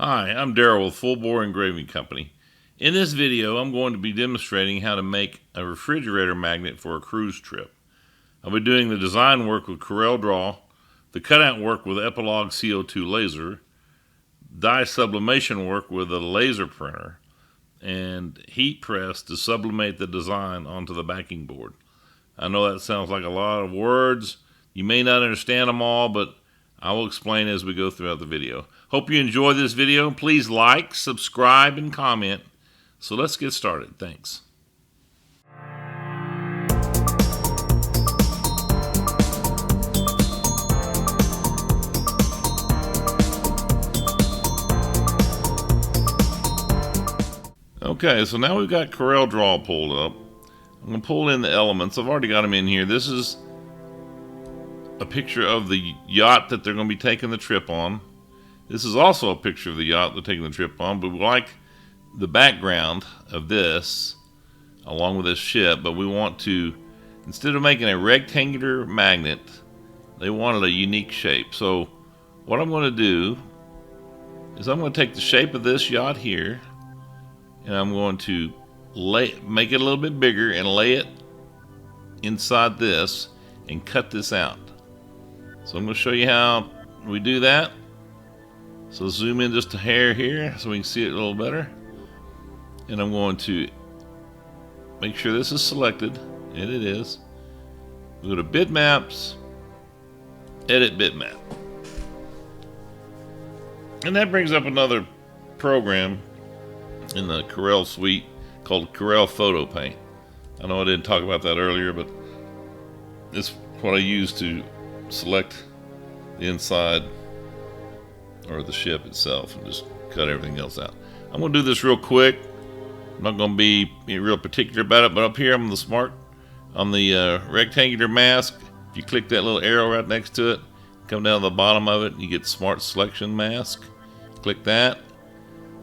Hi, I'm Daryl with Full Bore Engraving Company. In this video, I'm going to be demonstrating how to make a refrigerator magnet for a cruise trip. I'll be doing the design work with CorelDraw, the cutout work with Epilog CO2 laser, dye sublimation work with a laser printer, and heat press to sublimate the design onto the backing board. I know that sounds like a lot of words. You may not understand them all, but I will explain as we go throughout the video. Hope you enjoy this video. Please like, subscribe, and comment. So let's get started. Thanks. Okay, so now we've got CorelDraw pulled up. I'm going to pull in the elements. I've already got them in here. This is a picture of the yacht that they're going to be taking the trip on. This is also a picture of the yacht they're taking the trip on, but we like the background of this along with this ship, but we want to, instead of making a rectangular magnet, they wanted a unique shape. So what I'm going to do is I'm going to take the shape of this yacht here, and I'm going to make it a little bit bigger and lay it inside this and cut this out. So I'm going to show you how we do that. So zoom in just a hair here so we can see it a little better. And I'm going to make sure this is selected, and it is. Go to Bitmaps, Edit Bitmap. And that brings up another program in the Corel suite called Corel Photo Paint. I know I didn't talk about that earlier, but it's what I use to select the inside or the ship itself and just cut everything else out. I'm going to do this real quick. I'm not going to be real particular about it, but up here on the rectangular mask, if you click that little arrow right next to it, come down to the bottom of it, and you get Smart Selection Mask. Click that.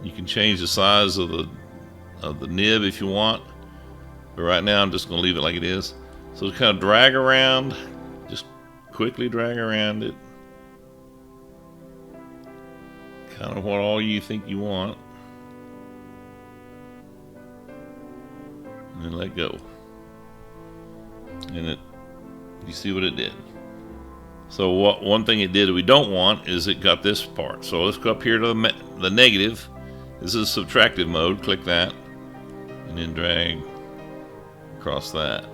You can change the size of the nib if you want, but right now I'm just going to leave it like it is. So kind of drag around, just quickly drag around it, kind of what all you think you want, and then let go. And you see what it did. So one thing it did that we don't want is it got this part. So let's go up here to the negative. This is subtractive mode. Click that, and then drag across that.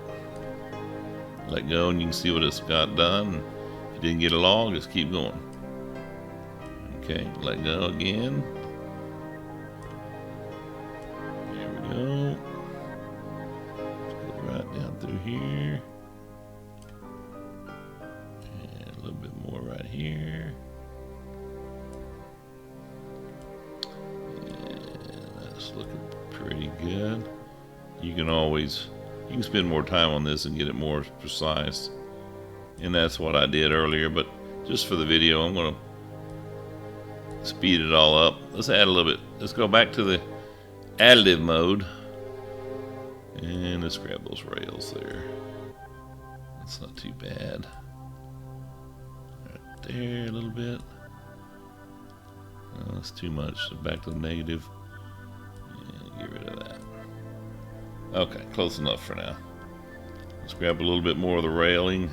Let go, and you can see what it's got done. If you didn't get along, just keep going. Okay, let go again. There we go. Go right down through here. And a little bit more right here. And that's looking pretty good. You can spend more time on this and get it more precise. And that's what I did earlier, but just for the video, I'm going to speed it all up. Let's add a little bit. Let's go back to the additive mode. And let's grab those rails there. That's not too bad. Right there a little bit. No, that's too much. So back to the negative. And get rid of that. Okay, close enough for now. Let's grab a little bit more of the railing,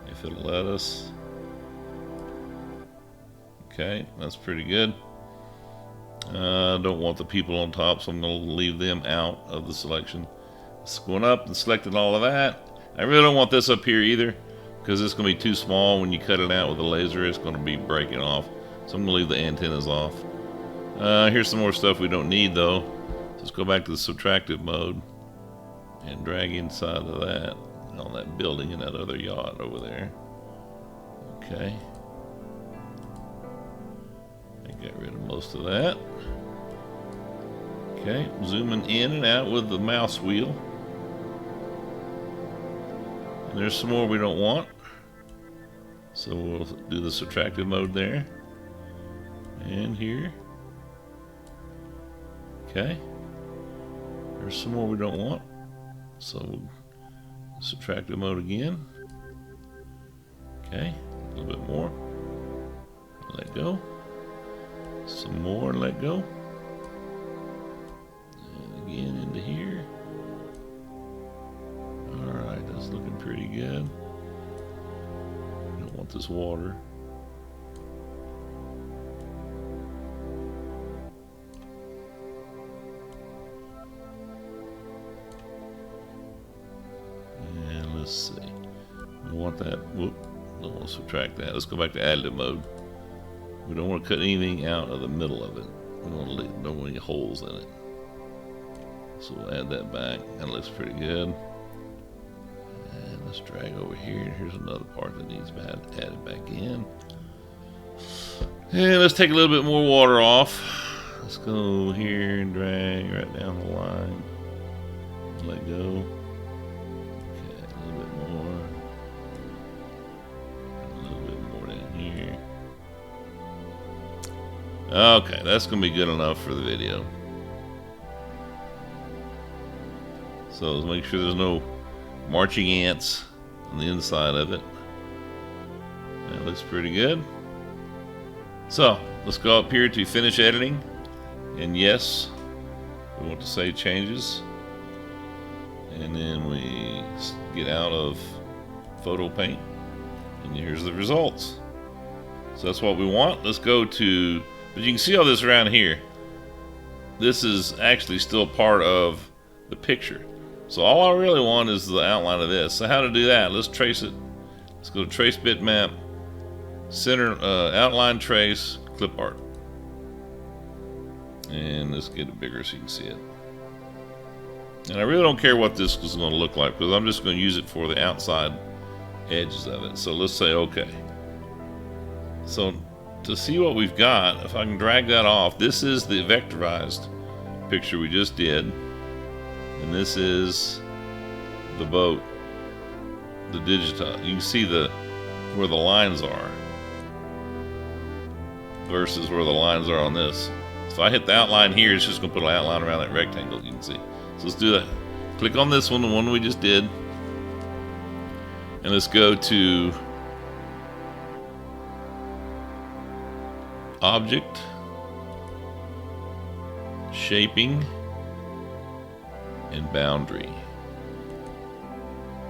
if it'll let us. Okay, that's pretty good. I don't want the people on top, so I'm going to leave them out of the selection. It's going up and selecting all of that. I really don't want this up here either, because it's going to be too small. When you cut it out with a laser, it's going to be breaking off. So I'm going to leave the antennas off. Here's some more stuff we don't need though. Let's go back to the subtractive mode and drag inside of that on that building and that other yacht over there. Okay. I got rid of most of that. Okay, zooming in and out with the mouse wheel. And there's some more we don't want. So we'll do the subtractive mode there. And here. Okay. There's some more we don't want. So we'll subtractive mode again. Okay, a little bit more. Let go. Some more, let go. And again into here. Alright, that's looking pretty good. Don't want this water. And let's see. We want that. Whoop. Don't want to subtract that. Let's go back to additive mode. We don't want to cut anything out of the middle of it. We don't want any holes in it. So we'll add that back. That looks pretty good. And let's drag over here. And here's another part that needs to be added back in. And let's take a little bit more water off. Let's go here and drag right down the line. Let go. Okay, a little bit more. A little bit more down here. Okay, that's going to be good enough for the video. So let's make sure there's no marching ants on the inside of it. That looks pretty good. So let's go up here to finish editing. And yes, we want to save changes. And then we get out of Photo Paint. And here's the results. So that's what we want. Let's go to, but you can see all this around here. This is actually still part of the picture. So all I really want is the outline of this. So how to do that? Let's trace it. Let's go to Trace Bitmap, Center, Outline Trace, Clip Art. And let's get it bigger so you can see it. And I really don't care what this is going to look like because I'm just going to use it for the outside edges of it. So let's say OK. So to see what we've got, if I can drag that off, this is the vectorized picture we just did. And this is the boat, the digital. You can see where the lines are versus where the lines are on this. So if I hit the outline here, it's just going to put an outline around that rectangle, you can see. So let's do that. Click on this one, the one we just did. And let's go to Object, Shaping, and Boundary.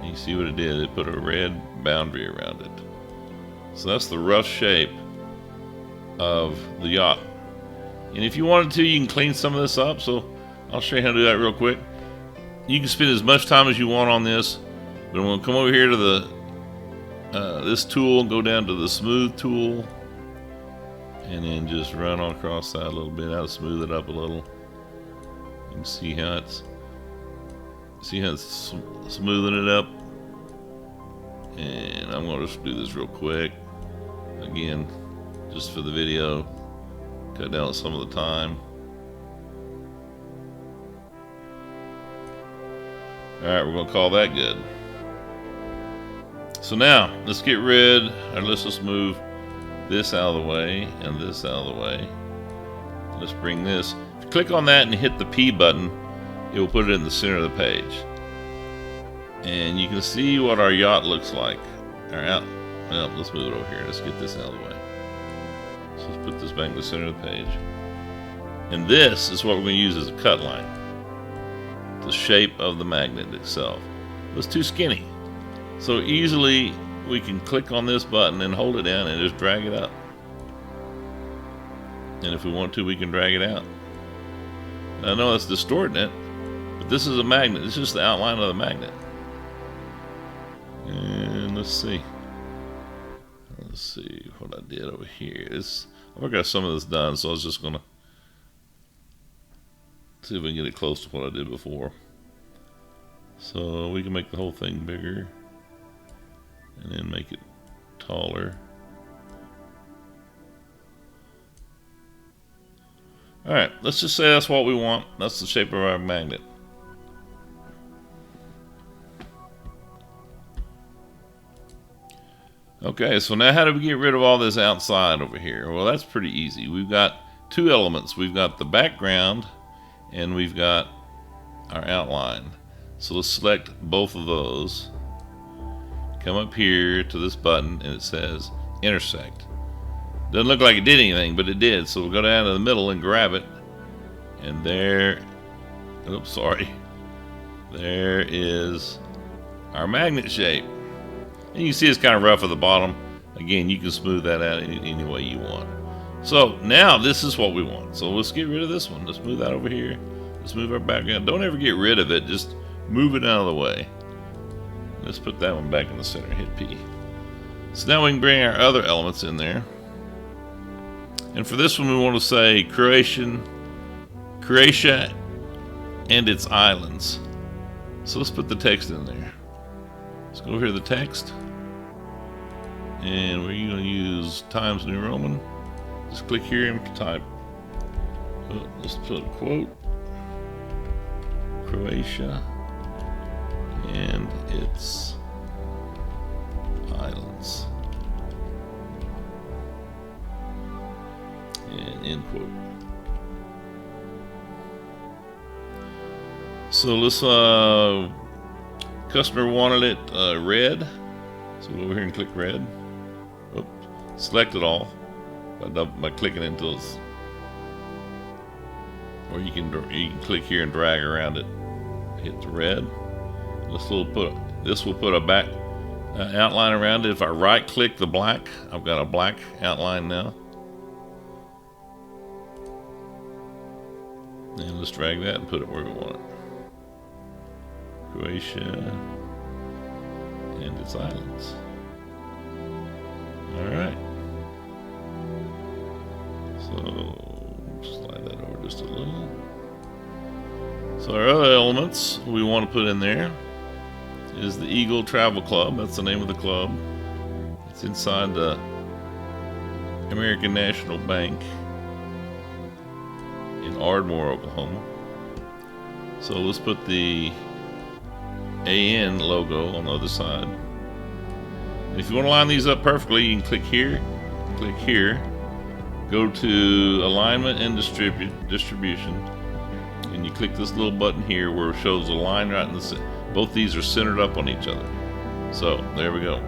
You see what it did? It put a red boundary around it. So that's the rough shape of the yacht. And if you wanted to, you can clean some of this up. So I'll show you how to do that real quick. You can spend as much time as you want on this, but I'm going to come over here to the this tool, go down to the smooth tool, and then just run on across that a little bit. I'll smooth it up a little. You can see how it's smoothing it up. And I'm going to just do this real quick. Again, just for the video. Cut down some of the time. Alright, we're going to call that good. So now, let's get rid, or let's just move this out of the way and this out of the way. Let's bring this. If you click on that and hit the P button, it will put it in the center of the page. And you can see what our yacht looks like. Alright, well, let's move it over here. Let's get this out of the way. So let's put this back in the center of the page. And this is what we're going to use as a cut line. The shape of the magnet itself. It was too skinny. So easily we can click on this button and hold it down and just drag it up. And if we want to, we can drag it out. Now, I know that's distorting it, but this is a magnet. This is just the outline of the magnet. And let's see. Let's see what I did over here. I've got some of this done, so I was just going to see if we can get it close to what I did before. So we can make the whole thing bigger and then make it taller. Alright, let's just say that's what we want. That's the shape of our magnet. Okay, so now how do we get rid of all this outside over here? Well, that's pretty easy. We've got two elements. We've got the background and we've got our outline. So let's select both of Doesn't look like it did anything, but it did. So we'll go down to the middle and grab it. And there, oops, sorry. There is our magnet shape. And you can see it's kind of rough at the bottom. Again, you can smooth that out any way you want. So now this is what we want. So let's get rid of this one. Let's move that over here. Let's move our background. Don't ever get rid of it. Just move it out of the way. Let's put that one back in the center. Hit P. So now we can bring our other elements in there. And for this one, we want to say Croatia and its islands. So let's put the text in there. Let's go over here to the text. And we're going to use Times New Roman. Just click here and type. Let's put a quote. Croatia and its islands. And end quote. So let's customer wanted it red. So go over here and click red. Oops. Select it all by clicking until it's, or you can click here and drag around it. Hit the red. This will put a back outline around it. If I right click the black, I've got a black outline now. And let's drag that and put it where we want it. Croatia and its islands. Alright. So slide that over just a little. So our other elements we want to put in there is the Eagle Travel Club. That's the name of the club. It's inside the American National Bank in Ardmore, Oklahoma. So let's put the AN logo on the other side. And if you want to line these up perfectly, you can click here, go to Alignment and Distribution, and you click this little button here where it shows a line right in the center. Both these are centered up on each other. So there we go.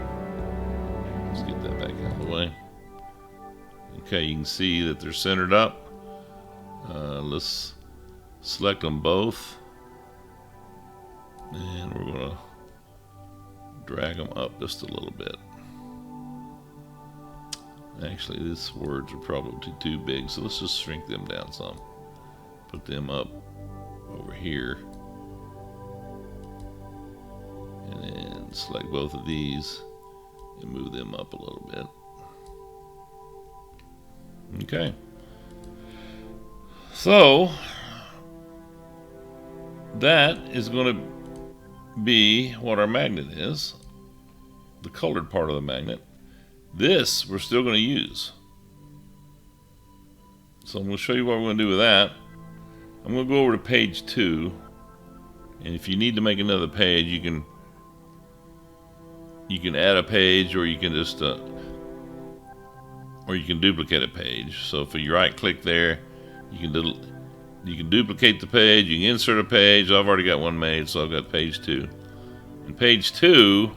Let's get that back out of the way. Okay, you can see that they're centered up. Let's select them both, and we're going to drag them up just a little bit. Actually, these words are probably too big, so let's just shrink them down some. Put them up over here, and then select both of these and move them up a little bit. Okay. So that is going to be what our magnet is, the colored part of the magnet. This we're still going to use. So I'm going to show you what we're going to do with that. I'm going to go over to page 2, and if you need to make another page, you can add a page, or you can just or you can duplicate a page. So if you right click there, you can duplicate the page, you can insert a page. I've already got one made, so I've got page 2. And page 2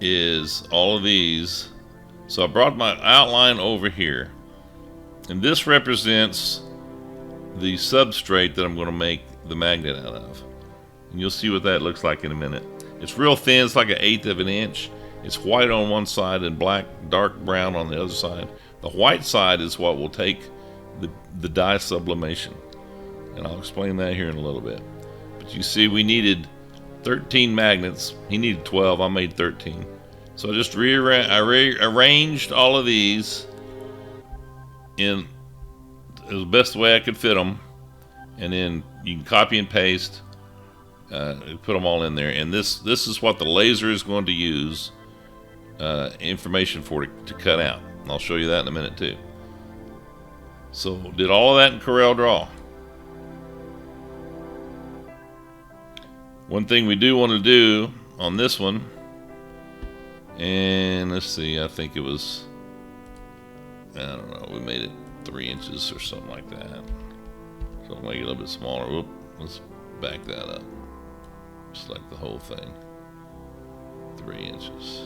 is all of these. So I brought my outline over here, and this represents the substrate that I'm going to make the magnet out of. And you'll see what that looks like in a minute. It's real thin, it's like 1/8 of an inch. It's white on one side and dark brown on the other side. The white side is what will take the dye sublimation, and I'll explain that here in a little bit. But you see, we needed 13 magnets. He needed 12. I made 13. So I just arranged all of these in the best way I could fit them, and then you can copy and paste, put them all in there. And this is what the laser is going to use information for to cut out. And I'll show you that in a minute too. So did all of that in CorelDraw. One thing we do want to do on this one, and let's see, I think it was, I don't know, we made it 3 inches or something like that. So I'll make it a little bit smaller. Whoop, let's back that up. Select the whole thing. 3 inches.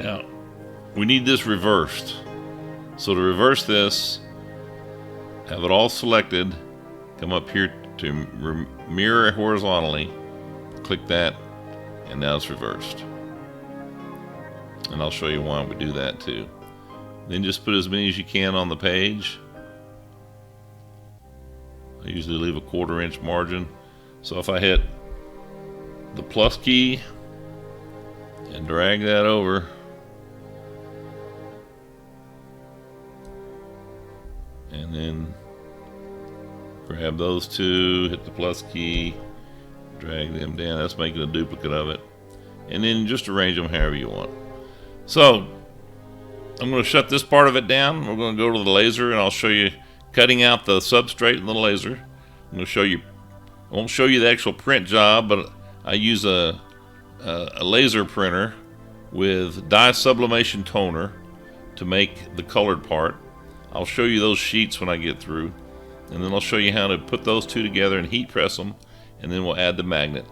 Now, we need this reversed. So to reverse this, have it all selected, come up here to mirror horizontally, click that, and now it's reversed. And I'll show you why we do that too. Then just put as many as you can on the page. I usually leave a 1/4 inch margin. So if I hit the plus key and drag that over, and then grab those two, hit the plus key, drag them down. That's making a duplicate of it. And then just arrange them however you want. So I'm going to shut this part of it down. We're going to go to the laser and I'll show you cutting out the substrate in the laser. I'm going to show you, I won't show you the actual print job, but I use a laser printer with dye sublimation toner to make the colored part. I'll show you those sheets when I get through, and then I'll show you how to put those two together and heat press them, and then we'll add the magnet.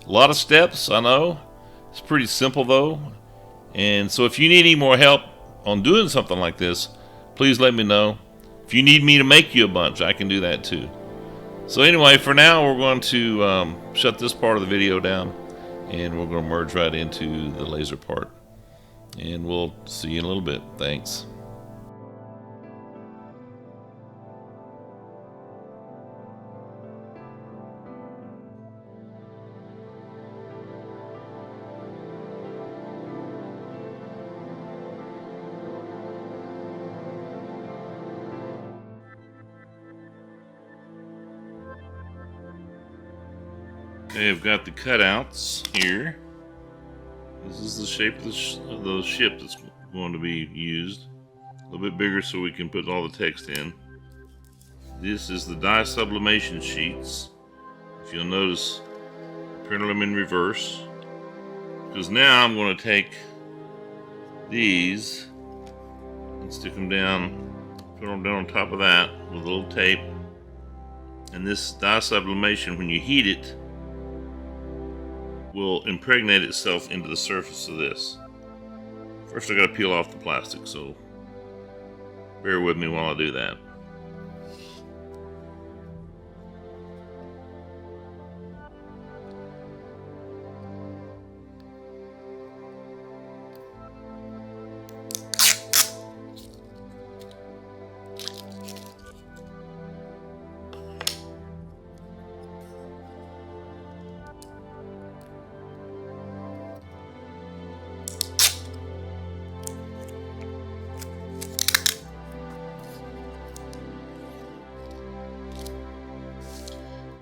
A lot of steps, I know. It's pretty simple though. And so if you need any more help on doing something like this, please let me know. If you need me to make you a bunch, I can do that too. So anyway, for now we're going to shut this part of the video down, and we're going to merge right into the laser part. And we'll see you in a little bit. Thanks. Okay, I've got the cutouts here. This is the shape of the ship that's going to be used. A little bit bigger so we can put all the text in. This is the dye sublimation sheets. If you'll notice, I printed them in reverse. Because now I'm going to take these and stick them down, put them down on top of that with a little tape. And this dye sublimation, when you heat it, will impregnate itself into the surface of this. First I gotta peel off the plastic, so bear with me while I do that.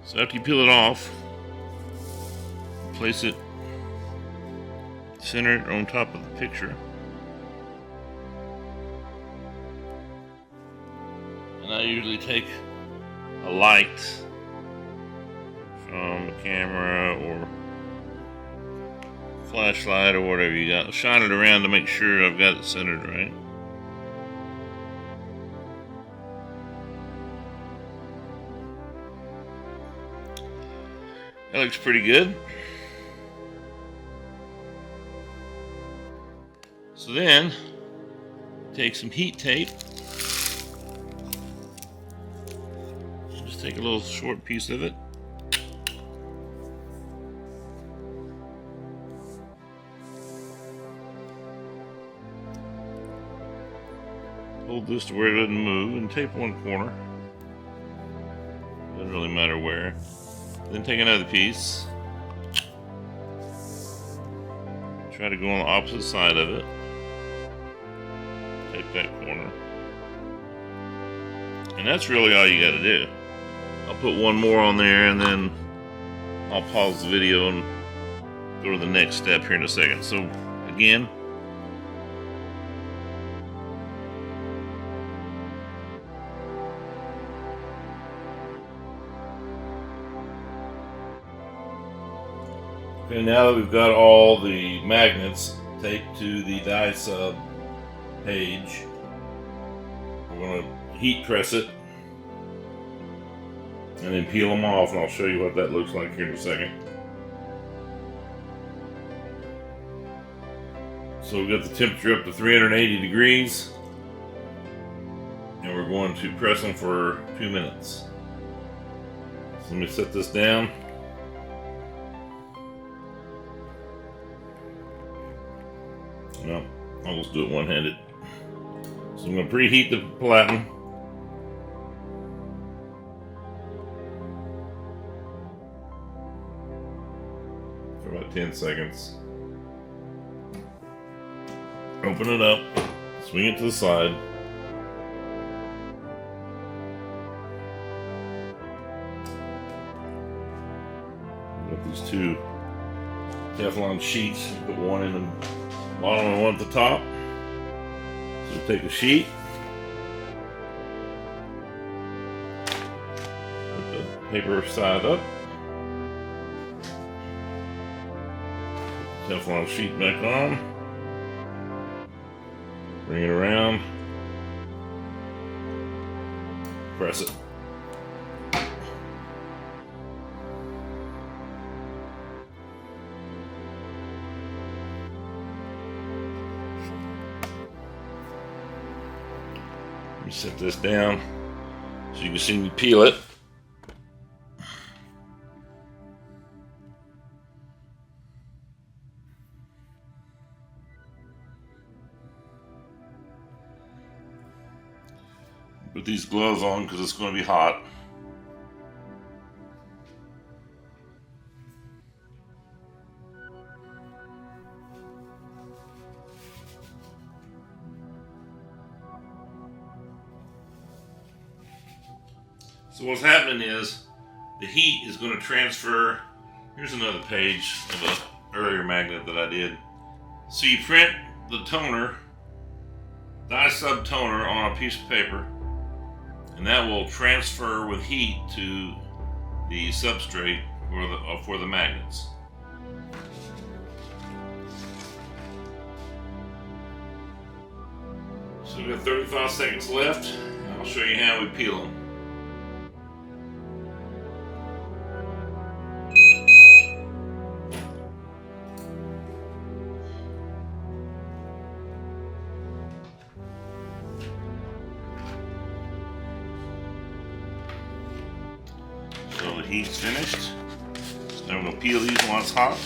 So after you peel it off, place it centered on top of the picture. And I usually take a light from a camera or flashlight or whatever you got, shine it around to make sure I've got it centered right. That looks pretty good. So then, take some heat tape. Just take a little short piece of it. Hold this to where it doesn't move and tape one corner. Doesn't really matter where. Then take another piece. Try to go on the opposite side of it. Tape that corner. And that's really all you gotta do. I'll put one more on there and then I'll pause the video and go to the next step here in a second. So again, okay, now that we've got all the magnets taped to the dye sub page, we're going to heat press it and then peel them off, and I'll show you what that looks like here in a second. So we've got the temperature up to 380 degrees. And we're going to press them for 2 minutes. So let me set this down. No, I'll just do it one-handed. So I'm going to preheat the platen. For about 10 seconds. Open it up, swing it to the side. Got these two Teflon sheets. Put one in the bottom and one at the top. So take a sheet, put the paper side up, put the Teflon sheet back on, bring it around, press it. Let me set this down so you can see me peel it. Put these gloves on because it's going to be hot. So what's happening is the heat is going to transfer. Here's another page of an earlier magnet that I did. So you print the toner, dye sub toner on a piece of paper, and that will transfer with heat to the substrate for the magnets. So we've got 35 seconds left, and I'll show you how we peel them. So the heat's finished. So now we're going to peel these while it's hot.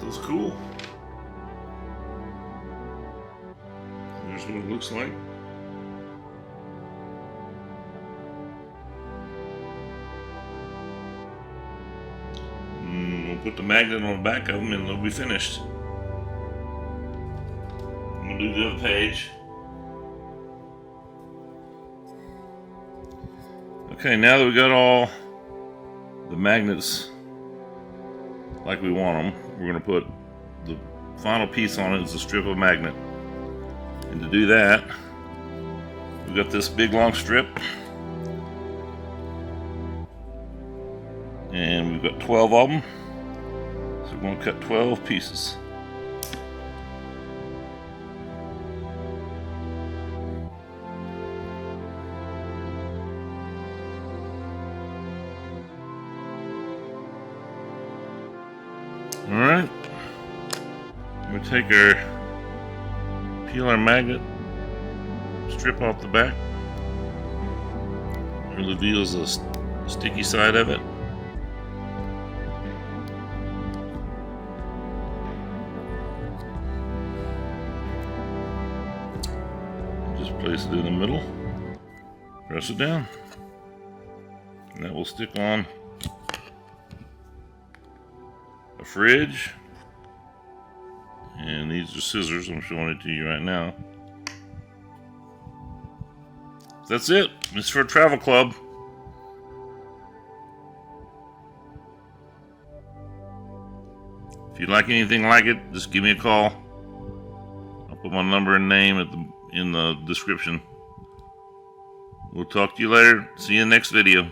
That's cool. There's what it looks like. We'll put the magnet on the back of them and they'll be finished. I'm going to do the other page. Okay, now that we got all the magnets like we want them, we're going to put the final piece on it is a strip of magnet. And to do that, we've got this big long strip, and we've got 12 of them, so we're going to cut 12 pieces. Alright, we'll take peel our magnet, strip off the back. It reveals the sticky side of it. Just place it in the middle, press it down, and that will stick on a fridge. And these are scissors. I'm showing it to you right now. That's it. It's for a travel club. If you like anything like it, just give me a call. I'll put my number and name in the description. We'll talk to you later. See you in the next video.